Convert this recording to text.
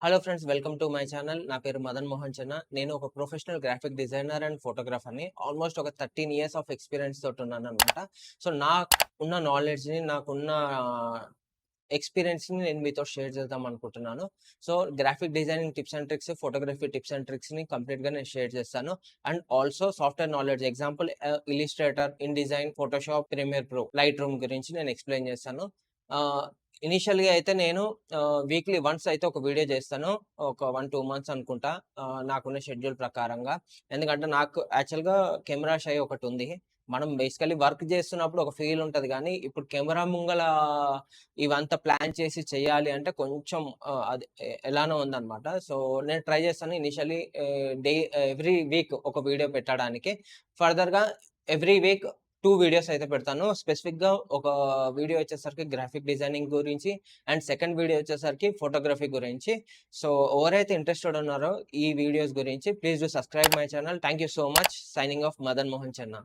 Hello friends, welcome to my channel. నా పేరు మదన్ మోహన్ చెన్న. నేను ఒక ప్రొఫెషనల్ గ్రాఫిక్ డిజైనర్ అండ్ ఫోటోగ్రాఫర్‌ని. ఆల్మోస్ట్ ఒక 13 ఇయర్స్ ఆఫ్ ఎక్స్‌పీరియన్స్ తోటున్నాననమాట. సో, నాకున్న నాలెడ్జ్‌ని, నాకున్న ఎక్స్‌పీరియన్స్‌ని నేను మీతో షేర్ చేద్దామనుకుంటున్నాను. So, graphic designing tips and tricks, photography tips and ట్రిక్స్‌ని కంప్లీట్‌గా నేను షేర్ చేస్తాను. And also software knowledge example Illustrator, InDesign, Photoshop, Premiere Pro, Lightroom గురించి నేను ఎక్స్‌ప్లెయిన్ చేస్తాను. ఆహ్, ఇనీషియల్‌గా అయితే నేను వీక్లీ వన్స్ అయితే ఒక వీడియో చేస్తాను. ఒక 1, 2 మంత్స్ అనుకుంటా. నాకున్న షెడ్యూల్ ప్రకారంగా. ఎందుకంటే నాకు యాక్చువల్‌గా కెమెరా షై ఒకటుంది. మనం బేసికల్లీ వర్క్ చేస్తున్నప్పుడు ఒక ఫీల్ ఉంటది గానీ, ఇప్పుడు కెమెరా ముంగల ఇవంతా ప్లాన్ చేసి చేయాలి అంటే కొంచెం అది ఎలానో ఉందనమాట. సో, నేను ట్రై చేస్తాను ఇనీషియల్లీ ఎవ్రీ వీక్ ఒక వీడియో పెట్టడానికి. ఫర్దర్‌గా ఎవ్రీ వీక్ 2 వీడియోస్ అయితే పెడతాను. స్పెసిఫిక్‌గా ఒక వీడియో వచ్చేసరికి గ్రాఫిక్ డిజైనింగ్ గురించి అండ్ సెకండ్ వీడియో వచ్చేసరికి ఫోటోగ్రఫీ గురించి. సో, ఎవరైతే ఇంట్రెస్టెడ్ ఉన్నారో ఈ వీడియోస్ గురించి please do subscribe my channel. Thank you so much. Signing off Madan Mohan Chenna.